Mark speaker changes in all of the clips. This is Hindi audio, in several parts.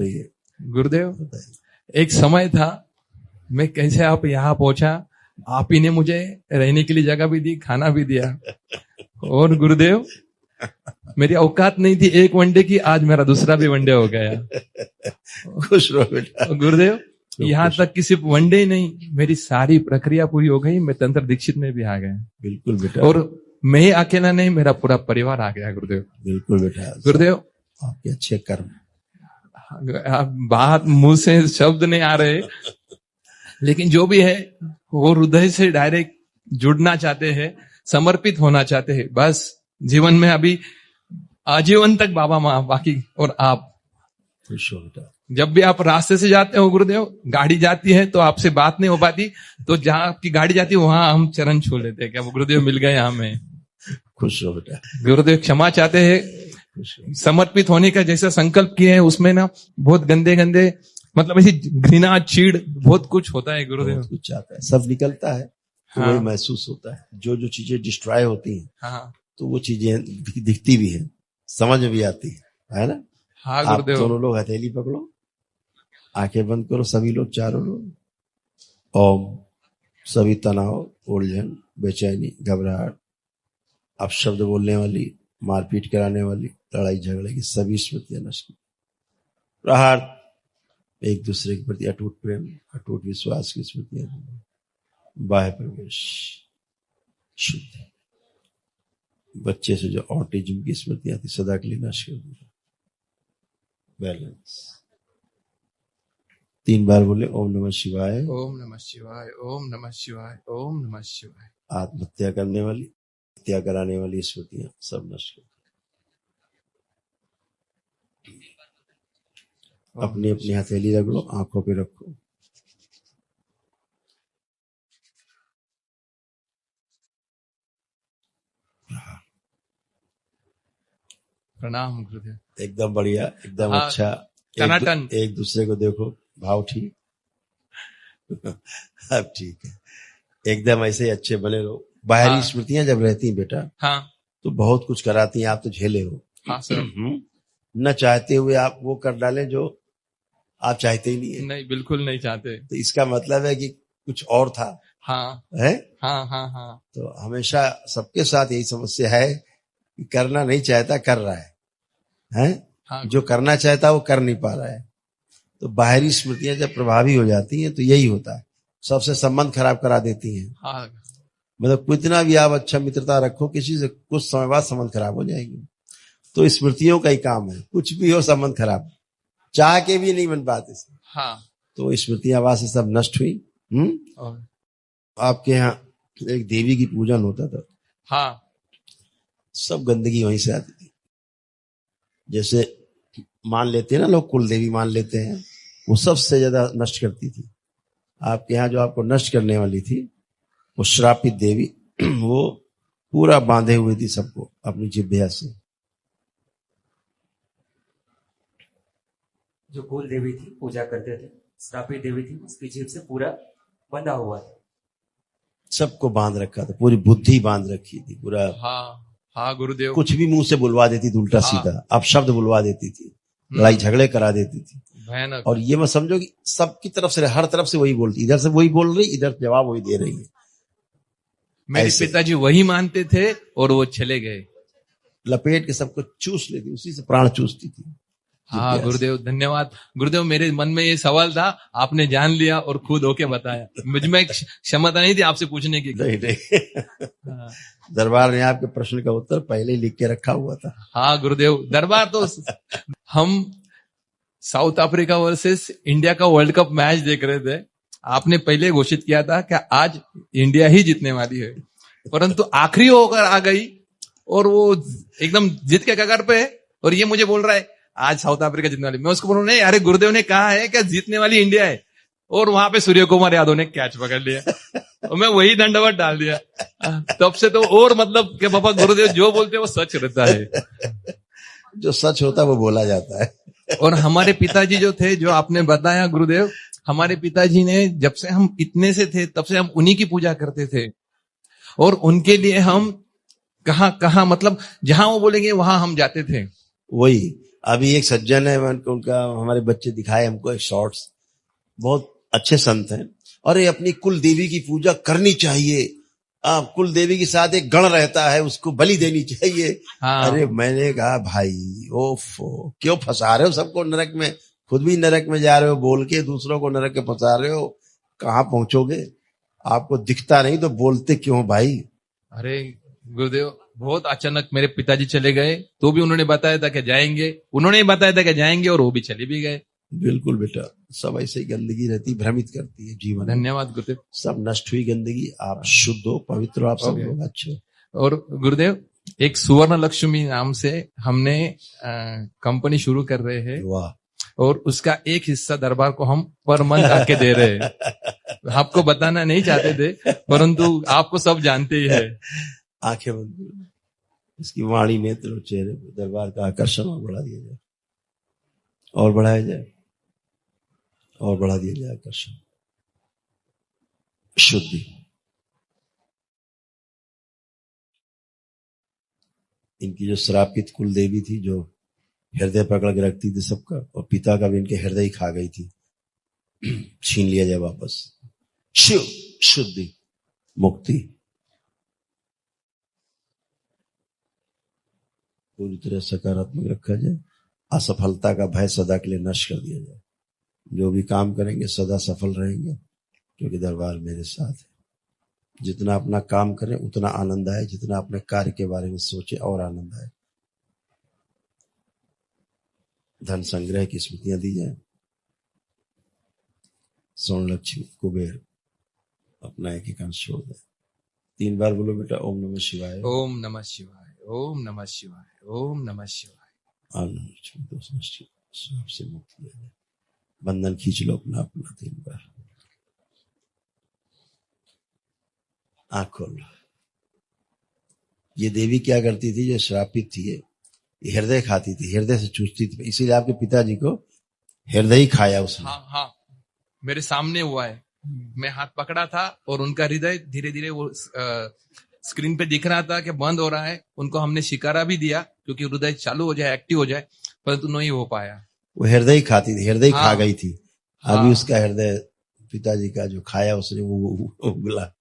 Speaker 1: गुरुदेव, एक समय था, मैं कैसे आप यहाँ पहुंचा, आप ही ने मुझे रहने के लिए जगह भी दी, खाना भी दिया। और गुरुदेव, मेरी औकात नहीं थी एक वनडे की, आज मेरा दूसरा भी वनडे हो गया।
Speaker 2: खुश रहो बेटा।
Speaker 1: गुरुदेव, यहाँ तक कि सिर्फ वनडे ही नहीं, मेरी सारी प्रक्रिया पूरी हो गई, मैं तंत्र दीक्षित में भी आ गया।
Speaker 2: बिल्कुल बेटा।
Speaker 1: और मैं ही अकेला नहीं, मेरा पूरा परिवार आ गया गुरुदेव।
Speaker 2: बिल्कुल बेटा।
Speaker 1: गुरुदेव,
Speaker 2: आपके अच्छे कर्म।
Speaker 1: बात मुंह से शब्द नहीं आ रहे, लेकिन जो भी है वो हृदय से डायरेक्ट जुड़ना चाहते हैं, समर्पित होना चाहते हैं। बस जीवन में अभी आजीवन तक बाबा माँ, बाकी और आप।
Speaker 2: खुश हो बेटा।
Speaker 1: जब भी आप रास्ते से जाते हो गुरुदेव, गाड़ी जाती है तो आपसे बात नहीं हो पाती, तो जहां आपकी गाड़ी जाती है वहां हम चरण छू लेते हैं, क्या वो गुरुदेव मिल गए हमें। खुश
Speaker 2: हो बेटा।
Speaker 1: गुरुदेव क्षमा चाहते हैं, समर्पित होने का जैसा संकल्प किए हैं उसमें ना बहुत गंदे गंदे, मतलब ऐसी घृणा, चीड़, बहुत कुछ होता है गुरुदेव।
Speaker 2: कुछ आता है, सब निकलता है तो
Speaker 1: हाँ।
Speaker 2: वही महसूस होता है। जो जो चीजें डिस्ट्रॉय होती हैं,
Speaker 1: हाँ।
Speaker 2: तो वो चीजें दिखती भी हैं, समझ में भी आती है ना।
Speaker 1: हाँ
Speaker 2: आप
Speaker 1: गुरुदेव।
Speaker 2: दोनों लोग हथेली पकड़ो, आंखें बंद करो, सभी लोग, चारों लोग। ओम। सभी तनाव, उलझन, बेचैनी, घबराहट, अपशब्द बोलने वाली, मारपीट कराने वाली, लड़ाई झगड़े की सभी स्मृतियां नष्ट की। प्रहार, एक दूसरे के प्रति अटूट प्रेम, अटूट विश्वास की स्मृतियां। बाह्य प्रवेश, शुद्ध। बच्चे से जो ऑटिज्म की स्मृतियां थी, सदा के लिए नष्ट कर दी। बैलेंस। 3 बार बोले ओम नमः शिवाय,
Speaker 1: ओम नमः शिवाय, ओम नमः शिवाय, ओम नमः शिवाय।
Speaker 2: आत्महत्या करने वाली, हत्या कराने वाली स्मृतियां सब नष्ट कर। अपनी अपनी हथेली रगड़ो, आंखों पे रखो।
Speaker 1: प्रणाम गुरुदेव।
Speaker 2: एकदम बढ़िया, एकदम
Speaker 1: हाँ,
Speaker 2: अच्छा। एक दूसरे को देखो, भाव ठीक। अब ठीक है, एकदम ऐसे ही अच्छे बने रहो। बाहरी
Speaker 1: हाँ।
Speaker 2: स्मृतियां जब रहती हैं बेटा,
Speaker 1: हाँ,
Speaker 2: तो बहुत कुछ कराती हैं, आप तो झेले हो।
Speaker 1: हाँ सर।
Speaker 2: न चाहते हुए आप वो कर डालें जो आप चाहते ही नहीं है।
Speaker 1: नहीं, बिल्कुल नहीं चाहते।
Speaker 2: तो इसका मतलब है कि कुछ और था।
Speaker 1: हाँ
Speaker 2: है।
Speaker 1: हाँ हाँ हाँ।
Speaker 2: तो हमेशा सबके साथ यही समस्या है कि करना नहीं चाहता, कर रहा है?
Speaker 1: हाँ।
Speaker 2: जो करना चाहता वो कर नहीं पा रहा है। तो बाहरी स्मृतियां जब प्रभावी हो जाती हैं तो यही होता है, सबसे संबंध खराब करा देती हैं।
Speaker 1: हाँ।
Speaker 2: मतलब कितना भी आप अच्छा मित्रता रखो किसी से, कुछ समय बाद संबंध खराब हो जाएंगे। तो स्मृतियों का ही काम है, कुछ भी हो संबंध खराब, चाह के भी नहीं बन पाते।
Speaker 1: हाँ।
Speaker 2: तो स्मृतियां वहां से सब नष्ट हुई। आपके यहाँ एक देवी की पूजन होता था।
Speaker 1: हाँ।
Speaker 2: सब गंदगी वहीं से आती थी। जैसे मान लेते हैं ना लोग, कुल देवी मान लेते हैं, वो सबसे ज्यादा नष्ट करती थी। आपके यहाँ जो आपको नष्ट करने वाली थी वो श्रापित देवी, वो पूरा बांधे हुए थी सबको अपनी जिह्वा से।
Speaker 3: जो कुल देवी थी, पूजा करते थे, श्रापित देवी थी, उसकी जीभ से पूरा बंधा हुआ था। सबको
Speaker 2: बांध रखा था, पूरी बुद्धि बांध रखी थी पूरा।
Speaker 1: हाँ हाँ गुरुदेव।
Speaker 2: कुछ भी मुंह से बुलवा देती थी, उल्टा सीधा अब शब्द बुलवा देती थी, लड़ाई झगड़े करा देती थी।
Speaker 1: भयानक।
Speaker 2: और ये मत समझो कि सबकी तरफ से, हर तरफ से वही बोलती, इधर से वही बोल रही, इधर जवाब वही दे रही है।
Speaker 1: मेरे पिताजी वही मानते थे और वो चले गए।
Speaker 2: लपेट के सबको चूस लेती, उसी से प्राण चूसती थी।
Speaker 1: हाँ गुरुदेव, धन्यवाद गुरुदेव। मेरे मन में ये सवाल था, आपने जान लिया और खुद होके बताया। मुझ में क्षमता नहीं थी आपसे पूछने की।
Speaker 2: नहीं। दरबार ने आपके प्रश्न का उत्तर पहले ही लिख के रखा हुआ था।
Speaker 1: हाँ गुरुदेव, दरबार तो हम साउथ अफ्रीका वर्सेस इंडिया का वर्ल्ड कप मैच देख रहे थे। आपने पहले घोषित किया था कि आज इंडिया ही जीतने वाली है, परंतु आखिरी होकर आ गई और वो एकदम जीत के कगार पे है, और ये मुझे बोल रहा है आज साउथ अफ्रीका जीतने वाली। मैं उसको बोल रहा हूँ, अरे गुरुदेव ने कहा है कि जीतने वाली इंडिया है, और वहां पे सूर्य कुमार यादव ने कैच पकड़ लिया और मैं वही दंडवत डाल दिया। तब से तो और मतलब कि पापा गुरुदेव जो बोलते हैं वो सच रहता है।
Speaker 2: जो सच होता है वो बोला जाता है।
Speaker 1: और हमारे पिताजी जो थे, जो आपने बताया गुरुदेव, हमारे पिताजी ने जब से हम इतने से थे तब से हम उन्हीं की पूजा करते थे, और उनके लिए हम कहाँ मतलब जहां वो बोलेंगे वहां हम जाते थे।
Speaker 2: वही अभी एक सज्जन है, उनका हमारे बच्चे दिखाए हमको एक शॉर्ट्स, बहुत अच्छे संत हैं, और ये अपनी कुल देवी की पूजा करनी चाहिए, कुल देवी के साथ एक गण रहता है, उसको बलि देनी चाहिए।
Speaker 1: हाँ।
Speaker 2: अरे मैंने कहा भाई ओफो, क्यों फंसा रहे हो सबको नरक में, खुद भी नरक में जा रहे हो, बोल के दूसरों को नरक में फंसा रहे हो, कहाँ पहुंचोगे? आपको दिखता नहीं तो बोलते क्यों भाई?
Speaker 1: अरे गुरुदेव, बहुत अचानक मेरे पिताजी चले गए, तो भी उन्होंने बताया था कि जाएंगे, उन्होंने ही बताया था कि जाएंगे, और वो भी चले भी गए।
Speaker 2: बिल्कुल बेटा, सब ऐसे ही गंदगी रहती, भ्रमित करती है जीवन में।
Speaker 1: धन्यवाद गुरुदेव।
Speaker 2: सब नष्ट हुई गंदगी, आप शुद्ध हो, पवित्र हो, आप सब
Speaker 1: Okay.
Speaker 2: लोग अच्छे हो।
Speaker 1: और गुरुदेव, एक सुवर्ण लक्ष्मी नाम से हमने कंपनी शुरू कर रहे हैं,
Speaker 2: वाह,
Speaker 1: और उसका एक हिस्सा दरबार को हम पर मंथ आके दे रहे हैं। आपको बताना नहीं चाहते थे, परंतु आपको सब जानते ही है।
Speaker 2: आंखें बंद करो, इसकी वाणी, नेत्र और चेहरे पे दरबार का आकर्षण और बढ़ा दिया जाए, और बढ़ाया जाए, और बढ़ा दिया जाए आकर्षण, शुद्धि। इनकी जो श्रापित कुल देवी थी, जो हृदय पकड़ के रखती थी सबका, और पिता का भी इनके हृदय ही खा गई थी, छीन लिया जाए वापस। शिव, शुद्धि, मुक्ति पूरी तरह सकारात्मक रखा जाए, असफलता का भय सदा के लिए नष्ट कर दिया जाए। जो भी काम करेंगे सदा सफल रहेंगे, क्योंकि दरबार मेरे साथ है। जितना अपना काम करें उतना आनंद आए, जितना अपने कार्य के बारे में सोचे और आनंद आए। धन संग्रह की स्मृतियां दी जाए। स्वर्ण लक्ष्मी कुबेर अपना एक अंश छोड़ दे। 3 बार बोलो बेटा, ओम नमः शिवाय,
Speaker 1: ओम नमः शिवाय, ओम नमः शिवाय, ओम नमः शिवाय।
Speaker 2: लक्ष्मी दोष नष्ट, श्राप से मुक्त किया जाए। बंधन खींच लो अपना अपना 3 बार। आंख खोल। ये देवी क्या करती थी, जो श्रापित थी, ये हृदय खाती थी, हृदय से चूसती थी, इसीलिए आपके पिताजी को हृदय ही खाया उसने।
Speaker 1: हाँ हाँ, मेरे सामने हुआ है। मैं हाथ पकड़ा था और उनका हृदय धीरे धीरे वो स्क्रीन पे दिख रहा था कि बंद हो रहा है। उनको हमने शिकारा भी दिया क्योंकि हृदय चालू हो जाए, एक्टिव हो जाए, परंतु नहीं हो पाया।
Speaker 2: वो हृदय ही खाती थी, हृदय ही खा
Speaker 1: हाँ।
Speaker 2: गई थी।
Speaker 1: हाँ।
Speaker 2: अभी उसका हृदय पिताजी का जो खाया उसने वो उगला।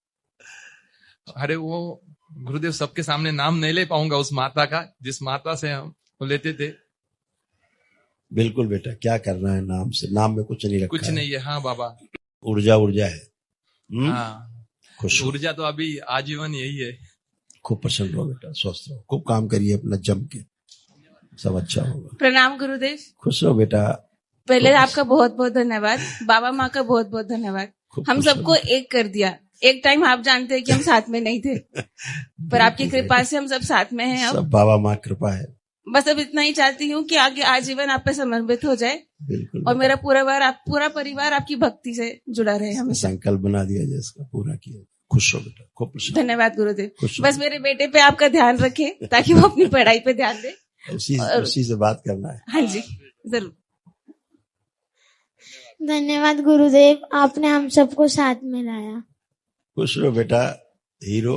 Speaker 1: अरे वो गुरुदेव, सबके सामने नाम नहीं ले पाऊंगा उस माता का, जिस माता से हम लेते थे।
Speaker 2: बिल्कुल बेटा, क्या करना है नाम से? नाम में कुछ नहीं रखा
Speaker 1: कुछ
Speaker 2: है।
Speaker 1: नहीं है। हाँ बाबा,
Speaker 2: ऊर्जा ऊर्जा है।
Speaker 1: हाँ,
Speaker 2: खुश हो,
Speaker 1: ऊर्जा तो अभी आजीवन यही है।
Speaker 2: खूब प्रसन्न रहो बेटा, स्वस्थ रहो, खूब काम करिए अपना जम के, सब अच्छा होगा।
Speaker 4: प्रणाम गुरुदेव।
Speaker 2: खुश रहो बेटा।
Speaker 4: पहले आपका बहुत बहुत धन्यवाद, बाबा माँ का बहुत बहुत धन्यवाद।
Speaker 2: खूब
Speaker 4: हम
Speaker 2: खुश रहो
Speaker 4: सबको
Speaker 2: बेटा।
Speaker 4: एक कर दिया। एक टाइम आप जानते हैं कि हम साथ में नहीं थे, पर आपकी कृपा से हम सब साथ में हैं। अब
Speaker 2: सब बाबा माँ कृपा है।
Speaker 4: बस अब इतना ही चाहती हूँ कि आगे आजीवन आप पे समर्पित हो जाए,
Speaker 2: बिल्कुल
Speaker 4: और
Speaker 2: बेटा।
Speaker 4: मेरा पूरा परिवार आपकी भक्ति से जुड़ा रहे हमेशा।
Speaker 2: संकल्प बना दिया जाए, इसका पूरा किया। खुश हो बेटा, खूब खुश हो।
Speaker 4: धन्यवाद गुरुदेव।
Speaker 2: खुश हो।
Speaker 4: बस मेरे बेटे पे आपका ध्यान रखें ताकि वो अपनी पढ़ाई पे ध्यान दे।
Speaker 2: उसी से बात करना है।
Speaker 4: हाँ जी, जरूर।
Speaker 5: धन्यवाद गुरुदेव, आपने हम सबको साथ में लाया।
Speaker 2: खुश रहो बेटा, हीरो,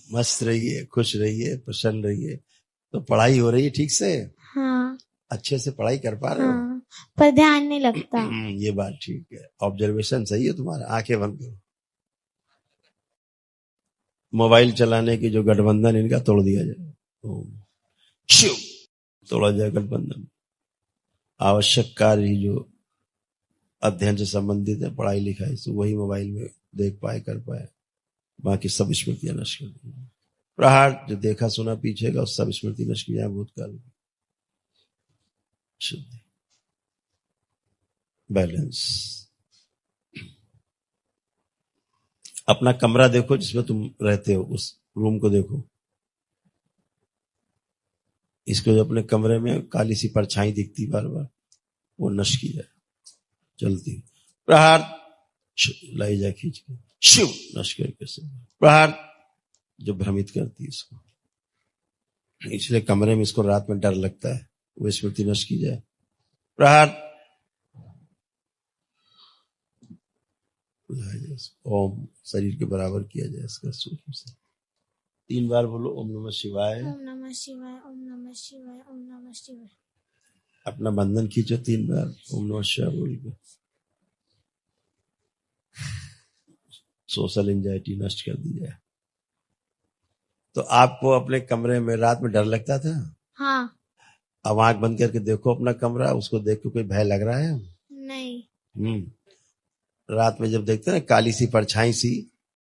Speaker 2: मस्त रहिए, खुश रहिए, प्रसन्न रहिए। तो पढ़ाई हो रही है ठीक से?
Speaker 5: हाँ
Speaker 2: अच्छे से पढ़ाई कर पा रहे हो?
Speaker 5: हाँ, पर ध्यान नहीं लगता।
Speaker 2: ये बात ठीक है। ऑब्जर्वेशन सही है तुम्हारा। आंखें बंद करो। मोबाइल चलाने की जो गठबंधन इनका तोड़ दिया जाए। शिव, तोड़ा जाए गठबंधन। आवश्यक कार्य जो अध्ययन से संबंधित है, पढ़ाई लिखाई से, वही मोबाइल में देख पाए, कर पाए। बाकी सब स्मृतियां नष्ट कर दी। प्रहार, जो देखा सुना पीछे का, सब स्मृति नष्ट किया भूतकाल। शुद्धि, बैलेंस। अपना कमरा देखो जिसमें तुम रहते हो, उस रूम को देखो। इसको जो अपने कमरे में काली सी परछाई दिखती बार बार, वो नष्ट की जाए। चलती प्रहार, लाई जाए खींच के, शिव नष्ट करके से प्रहार, जो भ्रमित करती है इसको, इसलिए कमरे में इसको रात में डर लगता है, वो स्मृति नष्ट की जाए। प्रहार, ओम शरीर के बराबर किया जाए इसका सूक्ष्म से। 3 बार बोलो, ओम नमः शिवाय,
Speaker 5: ओम नमः शिवाय, ओम नमः शिवाय, ओम नमः शिवाय।
Speaker 2: अपना बंधन खींचो 3 बार, ओम नमः शिवाय बोल के। सोशल एंजाइटी नष्ट कर दी जाए। तो आपको अपने कमरे में रात में डर लगता था?
Speaker 5: हाँ।
Speaker 2: अब आंख बंद करके देखो अपना कमरा, उसको देख के कोई भय लग रहा है?
Speaker 5: नहीं।
Speaker 2: रात में जब देखते हैं ना काली सी परछाई सी,